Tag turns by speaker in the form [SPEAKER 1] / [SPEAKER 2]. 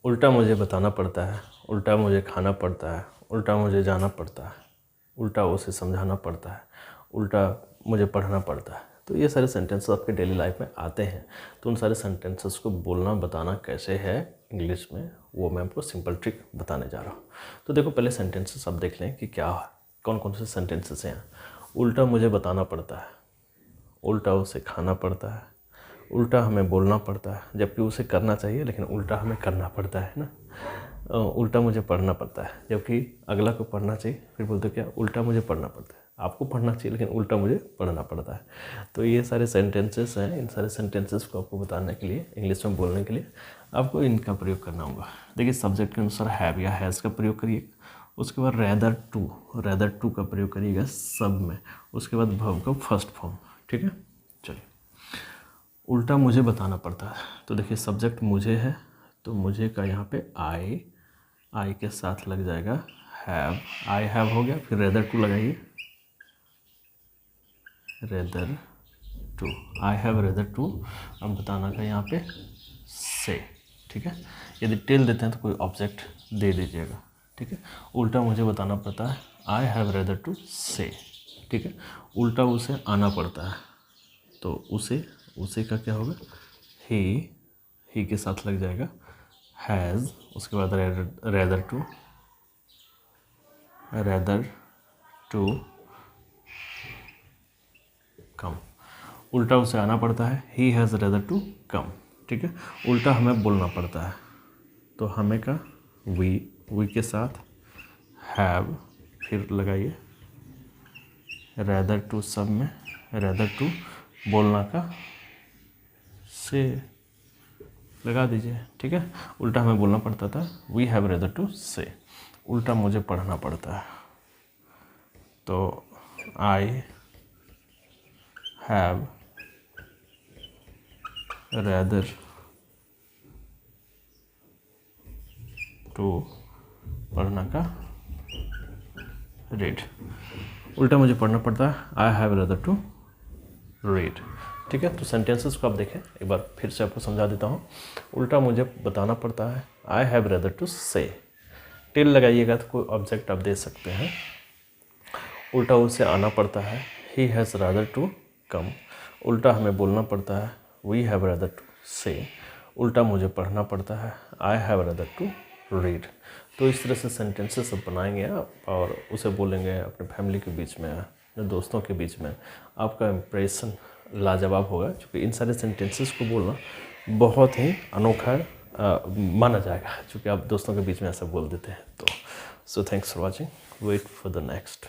[SPEAKER 1] उल्टा मुझे बताना पड़ता है, उल्टा मुझे खाना पड़ता है, उल्टा मुझे जाना पड़ता है, उल्टा उसे समझाना पड़ता है, उल्टा मुझे पढ़ना पड़ता है। तो ये सारे सेंटेंसेस आपके डेली लाइफ में आते हैं। तो उन सारे सेंटेंसेस को बोलना बताना कैसे है इंग्लिश में, वो मैं आपको सिंपल ट्रिक बताने जा रहा हूँ। तो देखो, पहले सेंटेंसेस आप देख लें कि क्या कौन कौन से सेंटेंसेस हैं। उल्टा मुझे बताना पड़ता है, उल्टा उसे खाना पड़ता है, उल्टा हमें बोलना पड़ता है, जबकि उसे करना चाहिए लेकिन उल्टा हमें करना पड़ता है ना। उल्टा मुझे पढ़ना पड़ता है, जबकि अगला को पढ़ना चाहिए, फिर बोलते क्या, उल्टा मुझे पढ़ना पड़ता है। आपको पढ़ना चाहिए लेकिन उल्टा मुझे पढ़ना पड़ता है। तो ये सारे सेंटेंसेस हैं। इन सारे सेंटेंसेस को आपको बताने के लिए, इंग्लिश में बोलने के लिए आपको इनका प्रयोग करना होगा। देखिए, सब्जेक्ट के अनुसार हैव या हैज़ का प्रयोग करिए। उसके बाद रेदर टू का प्रयोग करिएगा सब में। उसके बाद वर्ब का फर्स्ट फॉर्म। ठीक है, चलिए। उल्टा मुझे बताना पड़ता है, तो देखिए सब्जेक्ट मुझे है, तो मुझे का यहाँ पे आई के साथ लग जाएगा हैव। आई हैव हो गया, फिर रेदर टू लगाइए, rather to, I have rather to. अब बताना का यहाँ पे से। ठीक है, यदि टेल देते हैं तो कोई ऑब्जेक्ट दे दीजिएगा। ठीक है, उल्टा मुझे बताना पड़ता है, आई हैव रेदर टू से। ठीक है, उल्टा उसे आना पड़ता है, तो उसे का क्या होगा, ही के साथ लग जाएगा हैज़। उसके बाद रेदर टू कम। उल्टा उसे आना पड़ता है, he has rather to come. ठीक है, उल्टा हमें बोलना पड़ता है, तो हमें का वी के साथ हैव, फिर लगाइए रेदर टू सब में, रेदर टू बोलना का से लगा दीजिए। ठीक है, उल्टा हमें बोलना पड़ता था, वी हैव रेदर टू से। उल्टा मुझे पढ़ना पड़ता है, तो आई हैव रेदर टू पढ़ना का रीड। उल्टा मुझे पढ़ना पड़ता है, I have rather to read. ठीक है, तो सेंटेंसेस को आप देखें, एक बार फिर से आपको समझा देता हूँ। उल्टा मुझे बताना पड़ता है, आई हैव रेदर टू से। टिल लगाइएगा तो कोई ऑब्जेक्ट आप दे सकते हैं। उल्टा उसे आना पड़ता है, he has rather to come. उल्टा हमें बोलना पड़ता है, वी हैव रेदर टू से। उल्टा मुझे पढ़ना पड़ता है, I have rather to read. तो इस तरह से सेंटेंसेस आप बनाएंगे आप, और उसे बोलेंगे अपने फैमिली के बीच में, अपने दोस्तों के बीच में। आपका इम्प्रेशन लाजवाब होगा, क्योंकि इन सारे सेंटेंसेस को बोलना बहुत ही अनोखा माना जाएगा, क्योंकि आप दोस्तों के बीच में ऐसा बोल देते हैं। तो so thanks for watching, wait for the next.